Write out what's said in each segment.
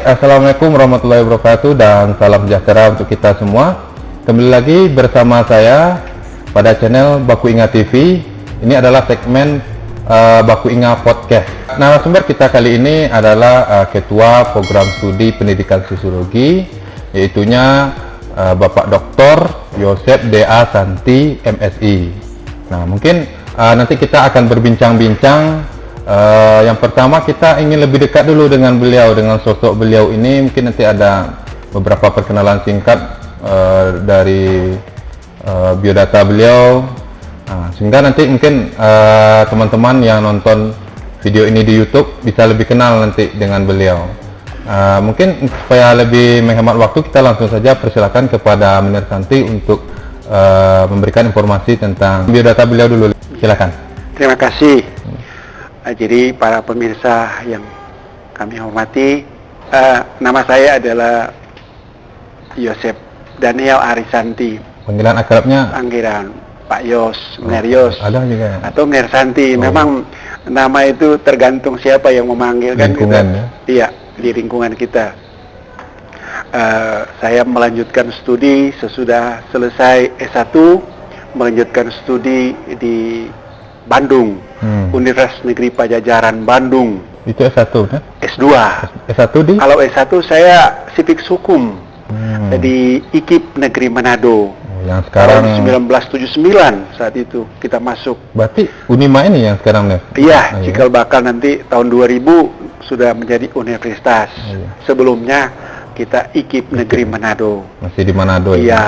Assalamualaikum warahmatullahi wabarakatuh dan salam sejahtera untuk kita semua. Kembali lagi bersama saya pada channel Baku Inga TV. Ini adalah segmen Baku Inga Podcast. Narasumber kita kali ini adalah Ketua Program Studi Pendidikan Sosiologi, yaitunya Bapak Dr. Yosep D.A. Santi, MSI. Nah, mungkin nanti kita akan berbincang-bincang. Yang pertama kita ingin lebih dekat dulu dengan beliau, dengan sosok beliau ini. Mungkin nanti ada beberapa perkenalan singkat dari biodata beliau, sehingga nanti mungkin teman-teman yang nonton video ini di YouTube bisa lebih kenal nanti dengan beliau. Mungkin supaya lebih menghemat waktu, kita langsung saja persilakan kepada Menir Santi untuk memberikan informasi tentang biodata beliau dulu. Silakan. Terima kasih. Jadi para pemirsa yang kami hormati, nama saya adalah Yosep Daniel Arisanti. Panggilan akrabnya? Panggilan Pak Yos, Menir Yos, ada juga atau Menir Santi. Memang nama itu tergantung siapa yang memanggil, kan? Lingkungan, ya? Iya, di lingkungan kita. Saya melanjutkan studi sesudah selesai S1, melanjutkan studi di Bandung, Universitas Negeri Pajajaran Bandung. Itu S1 kan? S2. S1 di? Kalau S1 saya Civic Hukum di IKIP Negeri Manado. Yang sekarang tahun 1979 saat itu kita masuk. Berarti Unima ini yang sekarang nih? Iya, cikal bakal nanti tahun 2000 sudah menjadi universitas. Sebelumnya kita IKIP Negeri Manado. Masih di Manado ya? Iya.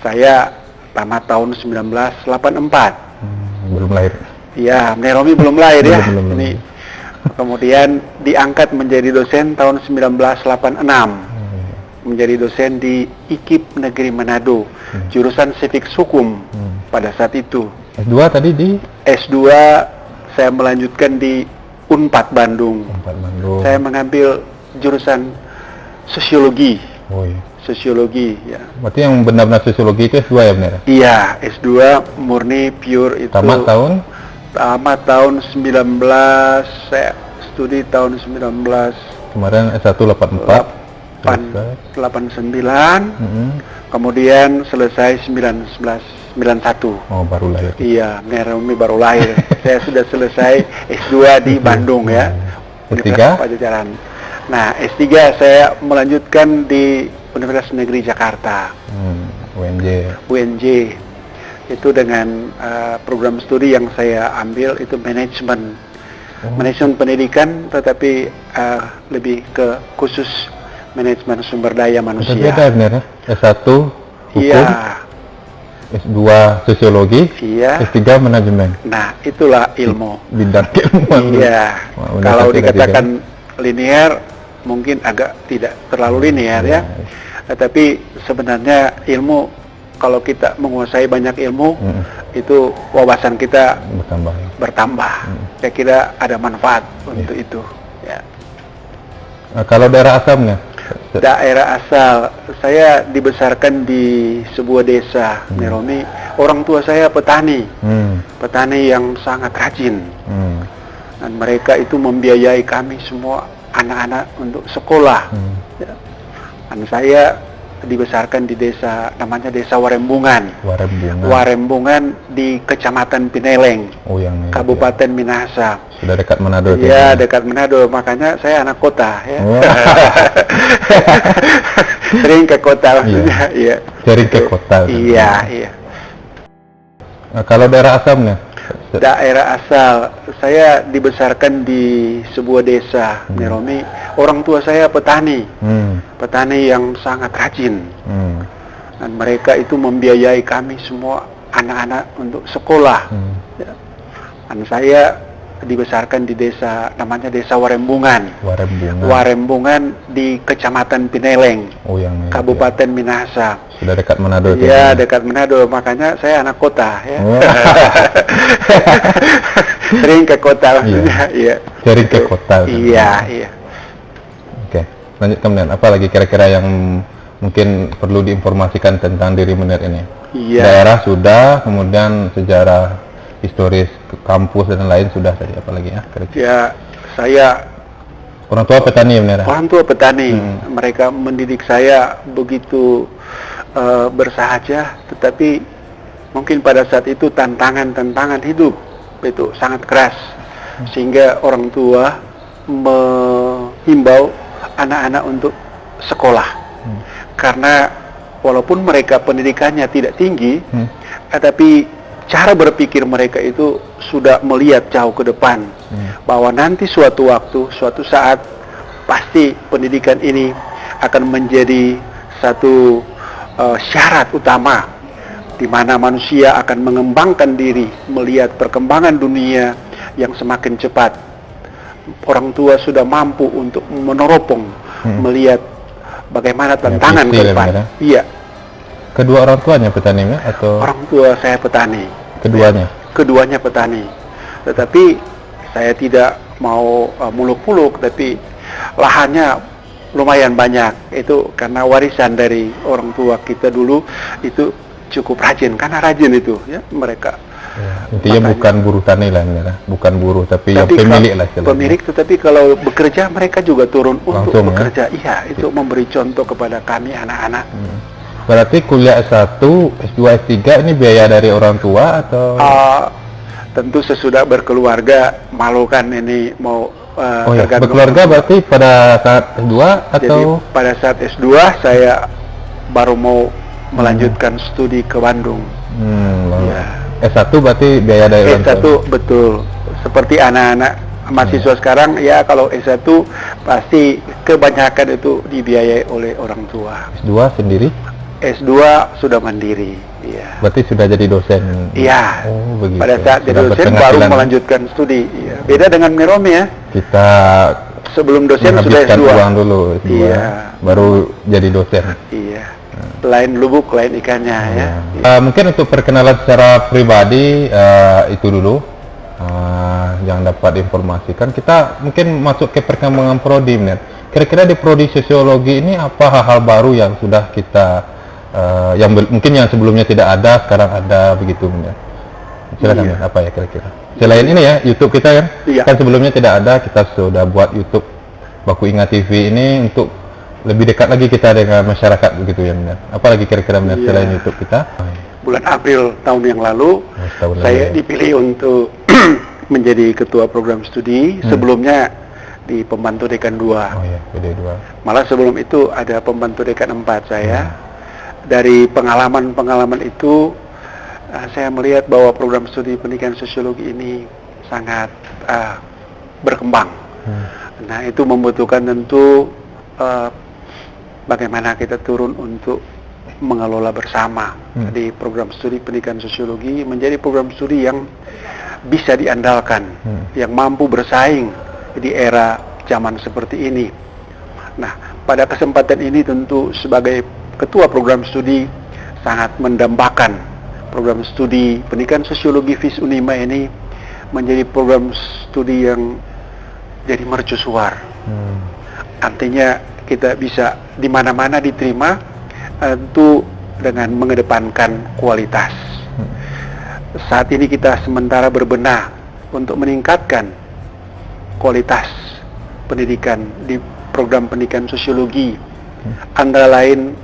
Saya tamat tahun 1984. Belum lahir. Iya, Menir Romi belum lahir ya. Belum. Ini kemudian diangkat menjadi dosen tahun 1986. Menjadi dosen di IKIP Negeri Manado, jurusan Civic Hukum pada saat itu. S2 tadi di? S2 saya melanjutkan di Unpad Bandung. Saya mengambil jurusan Sosiologi. Sosiologi, ya. Berarti yang benar-benar sosiologi itu S2 ya, benar? Iya, S2 murni pure itu. Tamat tahun? Tamat tahun 19, saya studi tahun 19. Kemarin S1 84. 89, kemudian selesai 1991. Oh, baru lahir. Iya, Menir Romi baru lahir. Saya sudah selesai S2 di Bandung ya, Universitas Pajajaran. Nah, S3 saya melanjutkan di Universitas Negeri Jakarta, UNJ. Itu dengan program studi yang saya ambil itu manajemen pendidikan, tetapi lebih ke khusus manajemen sumber daya manusia. Beda benar ya? S1 hukum, iya. S2 sosiologi, iya. S3 manajemen. Nah, itulah ilmu. Bidang ilmu. Iya. Kalau dikatakan linear, mungkin agak tidak terlalu linear ya. Tetapi sebenarnya ilmu, kalau kita menguasai banyak ilmu, itu wawasan kita bertambah. Saya kira ada manfaat untuk itu. Ya. Kalau daerah asalnya? Daerah asal, saya dibesarkan di sebuah desa, Menir Romi. Orang tua saya petani, petani yang sangat rajin, dan mereka itu membiayai kami semua anak-anak untuk sekolah. Dan saya dibesarkan di desa, namanya Desa Warembungan. Warembungan di Kecamatan Pineleng, Kabupaten Minahasa. Sudah dekat Manado. Iya, dekat Manado. Makanya saya anak kota ya. Sering ke kota maksudnya. Iya. Sering ke kota. Iya. Kalau daerah asalnya? Daerah asal, saya dibesarkan di sebuah desa, Menir Romi. Orang tua saya petani, petani yang sangat rajin, dan mereka itu membiayai kami semua anak-anak untuk sekolah. Dan saya dibesarkan di desa, namanya Desa Warembungan. Warembungan di Kecamatan Pineleng, Kabupaten Minahasa. Sudah dekat Manado. Iya, dekat Manado. Makanya saya anak kota ya. Sering ke kota maksudnya. Iya. Sering ke kota. Iya. Oke, lanjutkan Menir. Apa lagi kira-kira yang mungkin perlu diinformasikan tentang diri Menir ini? Iya. Daerah sudah, kemudian sejarah historis kampus dan lain sudah tadi, apalagi ya? Ya, saya Orang tua petani ya, benar? Orang tua petani. Mereka mendidik saya begitu bersahaja, tetapi mungkin pada saat itu tantangan hidup itu sangat keras, sehingga orang tua menghimbau anak-anak untuk sekolah. Karena walaupun mereka pendidikannya tidak tinggi, tetapi cara berpikir mereka itu sudah melihat jauh ke depan, bahwa nanti suatu waktu, suatu saat pasti pendidikan ini akan menjadi satu syarat utama di mana manusia akan mengembangkan diri, melihat perkembangan dunia yang semakin cepat. Orang tua sudah mampu untuk meneropong, melihat bagaimana tantangan ke depan. Iya. Kedua orang tuanya petani ya? Atau orang tua saya petani. Keduanya? Keduanya petani. Tetapi saya tidak mau muluk-muluk, tapi lahannya lumayan banyak. Itu karena warisan dari orang tua kita dulu, itu cukup rajin. Karena rajin itu ya mereka. Ya, intinya bukan buruh tani lah, bukan buruh, tapi yang pemilik lah. Pemilik, tetapi kalau bekerja mereka juga turun langsung, untuk bekerja. Iya, itu memberi contoh kepada kami anak-anak. Berarti kuliah S1, S2, S3 ini biaya dari orang tua atau? Tentu sesudah berkeluarga, malu kan ini mau berkeluarga berarti pada saat S2 atau? Jadi pada saat S2 saya baru mau melanjutkan studi ke Bandung. Ya. S1 berarti biaya dari orang tua? S1 betul. Seperti anak-anak mahasiswa sekarang, ya kalau S1 pasti kebanyakan itu dibiayai oleh orang tua. S2 sendiri? S2 sudah mandiri. Iya. Berarti sudah jadi dosen? Iya. Oh, begitu. Pada saat jadi dosen baru melanjutkan studi. Iya. Beda dengan Miromi ya. Kita sebelum dosen sudah S2. uang dulu, S2, iya. Baru jadi dosen. Iya. Lain lubuk, lain ikannya ya. Mungkin untuk perkenalan secara pribadi itu dulu yang dapat informasikan. Kita mungkin masuk ke perkembangan prodi. Kira-kira di prodi sosiologi ini apa hal-hal baru yang sudah kita yang mungkin yang sebelumnya tidak ada sekarang ada begitu ya. Silakan apa ya kira-kira. Selain ini ya YouTube kita kan, kan sebelumnya tidak ada, kita sudah buat YouTube Baku Ingat TV ini untuk lebih dekat lagi kita dengan masyarakat begitu ya benar. Apalagi kira-kira benar selain YouTube kita? Bulan April tahun yang lalu saya dipilih untuk menjadi ketua program studi. Sebelumnya di pembantu dekan 2. Oh iya, PD 2. Malah sebelum itu ada pembantu dekan 4 saya. Dari pengalaman itu saya melihat bahwa program studi pendidikan sosiologi ini sangat berkembang. Nah, itu membutuhkan tentu bagaimana kita turun untuk mengelola bersama. Di program studi pendidikan sosiologi menjadi program studi yang bisa diandalkan, yang mampu bersaing di era zaman seperti ini. Nah, pada kesempatan ini tentu sebagai ketua program studi sangat mendambakan program studi pendidikan sosiologi FIS Unima ini menjadi program studi yang jadi mercusuar. Artinya kita bisa di mana-mana diterima, tentu dengan mengedepankan kualitas. Saat ini kita sementara berbenah untuk meningkatkan kualitas pendidikan di program pendidikan sosiologi. Antara lain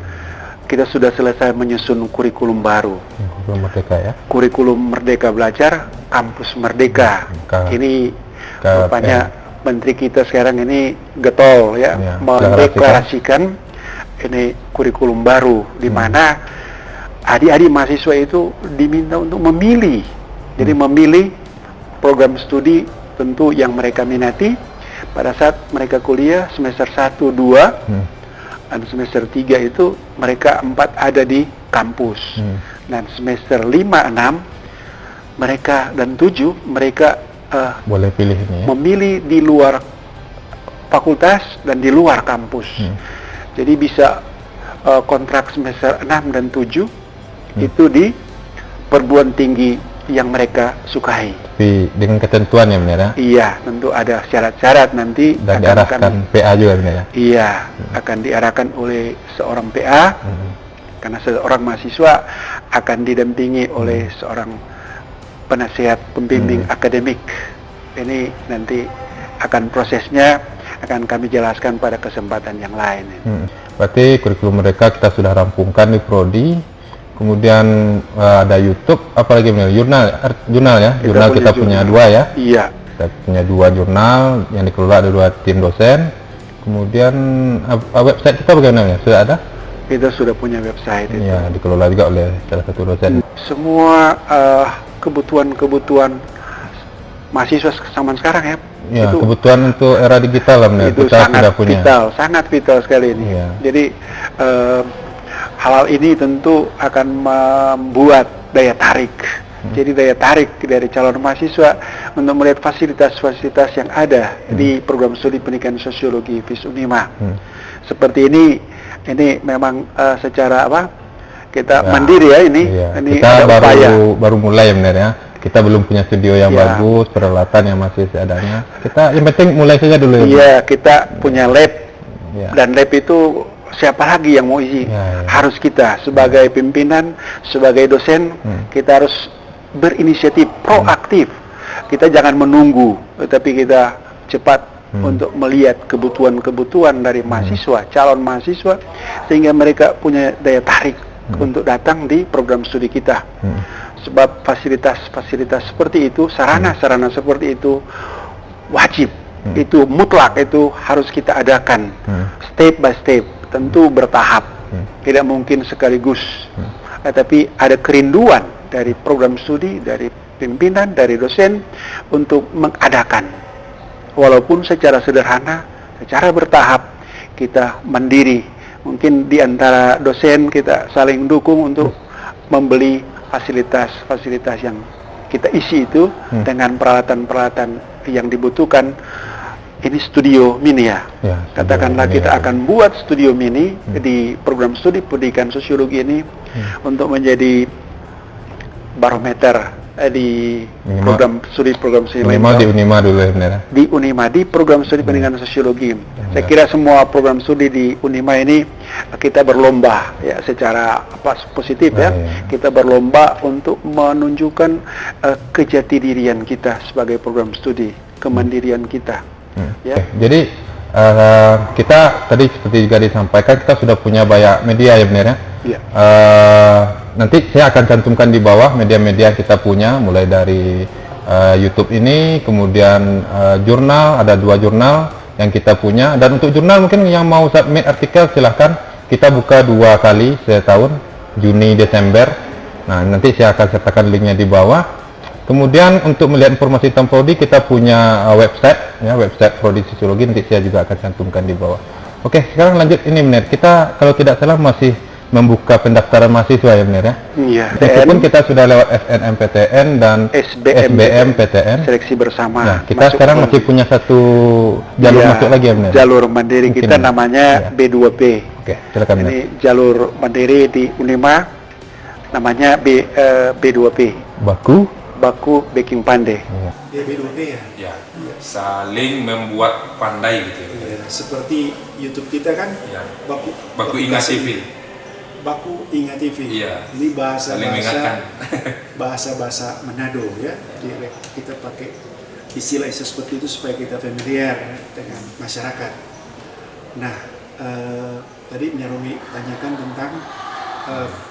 kita sudah selesai menyusun kurikulum baru. Kurikulum Merdeka ya? Kurikulum Merdeka Belajar, Kampus Merdeka. Ini rupanya Menteri kita sekarang ini getol ya, mendeklarasikan ini kurikulum baru, di mana adik-adik mahasiswa itu diminta untuk memilih. Jadi memilih program studi tentu yang mereka minati pada saat mereka kuliah semester 1, 2 dan semester 3 itu mereka 4 ada di kampus. Dan semester 5, 6 mereka dan 7 mereka boleh pilih ini ya? Memilih di luar fakultas dan di luar kampus. Jadi bisa kontrak semester 6 dan 7 itu di perguruan tinggi yang mereka sukai. Tapi dengan ketentuan ya benar ya? Iya, tentu ada syarat-syarat nanti. Dan diarahkan PA juga benar ya? Iya, akan diarahkan oleh seorang PA, karena seorang mahasiswa akan didampingi oleh seorang penasihat pembimbing akademik. Ini nanti akan prosesnya akan kami jelaskan pada kesempatan yang lain. Berarti kurikulum mereka kita sudah rampungkan di Prodi. Kemudian ada YouTube, apalagi benar? Jurnal ya. Jurnal kita punya 2 ya. Iya. Kita punya 2 jurnal yang dikelola ada 2 tim dosen. Kemudian website kita bagaimana ya? Sudah ada? Kita sudah punya website itu. Ya, dikelola juga oleh salah satu dosen. Semua kebutuhan mahasiswa zaman sekarang ya. Ya, itu, kebutuhan untuk era digital lah, benar. Itu Kita sangat sudah punya. vital, sangat vital sekali ini. Ya. Jadi hal ini tentu akan membuat daya tarik. Jadi daya tarik dari calon mahasiswa untuk melihat fasilitas-fasilitas yang ada di program studi pendidikan sosiologi FIS Unima. Seperti ini memang secara kita mandiri ya ini. Iya. Ini kita ada baru mulai benar ya. Kita belum punya studio yang bagus, peralatan yang masih seadanya. Kita yang penting mulai saja dulu ya. Iya, kita punya lab. Ya. Dan lab itu siapa lagi yang mau isi? Harus kita sebagai pimpinan, sebagai dosen, kita harus berinisiatif, proaktif. Kita jangan menunggu, tetapi kita cepat untuk melihat kebutuhan-kebutuhan dari mahasiswa, calon mahasiswa, sehingga mereka punya daya tarik untuk datang di program studi kita. Sebab fasilitas-fasilitas seperti itu, sarana-sarana seperti itu wajib, itu mutlak, itu harus kita adakan step by step, tentu bertahap, tidak mungkin sekaligus. Tapi ada kerinduan dari program studi, dari pimpinan, dari dosen untuk mengadakan, walaupun secara sederhana, secara bertahap, kita mandiri. Mungkin di antara dosen kita saling dukung untuk membeli fasilitas-fasilitas yang kita isi itu dengan peralatan-peralatan yang dibutuhkan. Ini studio mini ya. Katakanlah kita akan buat studio mini di program studi pendidikan sosiologi ini untuk menjadi barometer di program studi minimal di Unima dulu ya. Di Unima, di program studi pendidikan sosiologi. Saya kira semua program studi di Unima ini kita berlomba ya secara positif ya. Kita berlomba untuk menunjukkan kejati dirian kita sebagai program studi, kemandirian kita. Ya. Jadi kita tadi seperti juga disampaikan, kita sudah punya banyak media ya benar ya. Iya. Nanti saya akan cantumkan di bawah media-media kita punya, mulai dari YouTube ini, kemudian jurnal, ada 2 jurnal yang kita punya. Dan untuk jurnal mungkin yang mau submit artikel silahkan, kita buka 2 kali setahun, Juni, Desember. Nah, nanti saya akan sertakan linknya di bawah. Kemudian untuk melihat informasi tentang Prodi, kita punya website, ya, website Prodi Sosiologi, nanti saya juga akan cantumkan di bawah. Oke, sekarang lanjut ini benar. Kita kalau tidak salah masih membuka pendaftaran mahasiswa ya benar ya? Iya. Meskipun kita sudah lewat SNMPTN dan SBMPTN seleksi bersama. Nah, kita sekarang masih punya satu jalur masuk lagi ya benar? Jalur mandiri mungkin kita namanya B2P. Oke, silakan. Ini jalur mandiri di Unima namanya B2P. Baku Baking Pandai. B2P ya? Ya, saling membuat pandai gitu ya. Seperti YouTube kita kan, Baku Ingat TV. Baku Ingat TV. Iya. Ini bahasa Manado ya. Jadi kita pakai istilah seperti itu supaya kita familiar dengan masyarakat. Nah, tadi Nyaromi tanyakan tentang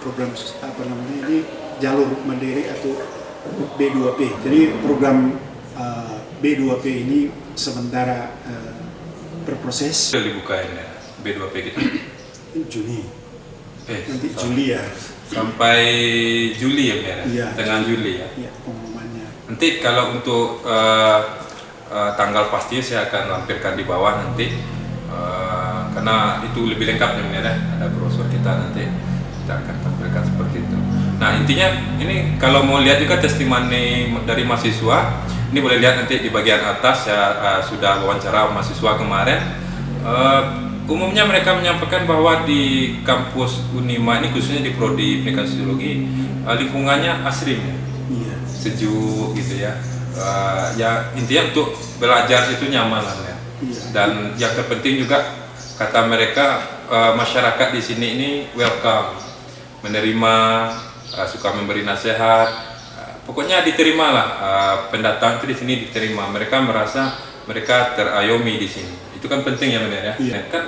program ini jalur mandiri atau B2P. Jadi program B2P ini sementara berproses. Sudah dibuka ini B2P kita. Juni. Nanti Juli ya. Sampai Juli ya, Mer? Iya. Tengah Juli ya. Iya, pengumumannya. Nanti kalau untuk tanggal pasti saya akan lampirkan di bawah nanti, karena itu lebih lengkap ya, Mer. Ada brosur kita nanti kita akan tampilkan seperti itu. Nah, intinya ini kalau mau lihat juga testimoni dari mahasiswa, ini boleh lihat nanti di bagian atas. Saya sudah wawancara mahasiswa kemarin. Umumnya mereka menyampaikan bahwa di kampus Unima ini, khususnya di Prodi Pendidikan Sosiologi, lingkungannya asri, sejuk gitu ya. Ya intinya untuk belajar itu nyaman lah ya. Dan yang terpenting juga kata mereka, masyarakat di sini ini welcome, menerima, suka memberi nasihat. Pokoknya diterimalah, pendatang itu di sini diterima. Mereka merasa mereka terayomi di sini. Itu Itu kan penting ya benar ya. Iya. Kan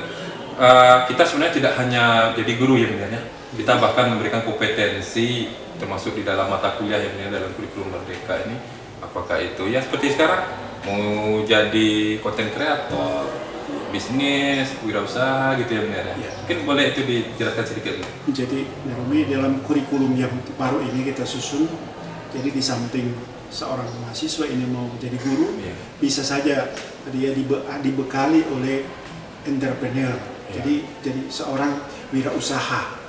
kita sebenarnya tidak hanya jadi guru ya benar ya. Kita bahkan memberikan kompetensi termasuk di dalam mata kuliah yang benar dalam kurikulum Merdeka ini. Apakah itu ya seperti sekarang mau jadi konten kreator, bisnis, wirausaha gitu ya benar ya. Iya. Mungkin boleh itu dijelaskan sedikit. Jadi Romi, dalam kurikulum yang baru ini kita susun, jadi di samping seorang mahasiswa ini mau jadi guru, Iya. bisa saja dia dibekali oleh entrepreneur. Iya. Jadi seorang wirausaha.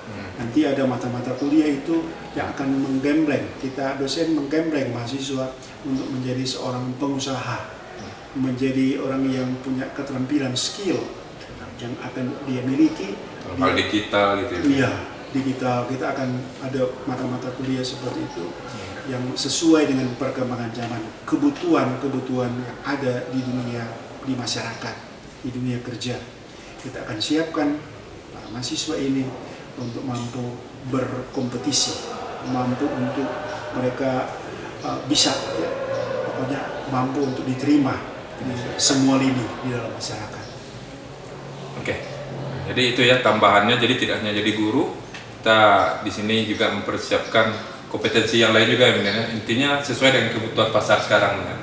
Nanti ada mata-mata kuliah itu yang akan menggembleng, kita dosen menggembleng mahasiswa untuk menjadi seorang pengusaha, menjadi orang yang punya keterampilan skill yang akan dia miliki. Hal digital gitu ya. Iya, digital. Kita akan ada mata-mata kuliah seperti itu yang sesuai dengan perkembangan zaman, kebutuhan yang ada di dunia, di masyarakat, di dunia kerja. Kita akan siapkan mahasiswa ini untuk mampu berkompetisi, mampu untuk mereka bisa, ya, pokoknya mampu untuk diterima di semua lini di dalam masyarakat. Oke. Jadi itu ya tambahannya. Jadi tidak hanya jadi guru, kita di sini juga mempersiapkan kompetensi yang lain juga ya, ya. Intinya sesuai dengan kebutuhan pasar sekarang ya.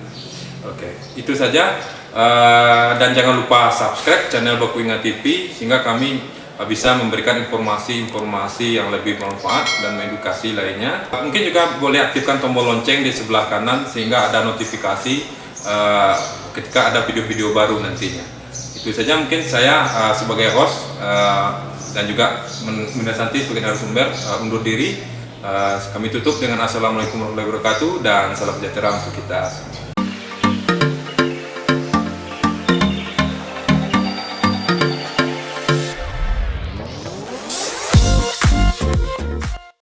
Oke, itu saja. Dan jangan lupa subscribe channel Baku Ingat TV sehingga kami bisa memberikan informasi-informasi yang lebih bermanfaat dan mengedukasi lainnya. Mungkin juga boleh aktifkan tombol lonceng di sebelah kanan sehingga ada notifikasi ketika ada video-video baru nantinya. Itu saja mungkin saya sebagai host dan juga Bunda Santi sebagai narasumber undur diri. Kami tutup dengan Assalamualaikum warahmatullahi wabarakatuh dan salam sejahtera untuk kita semua.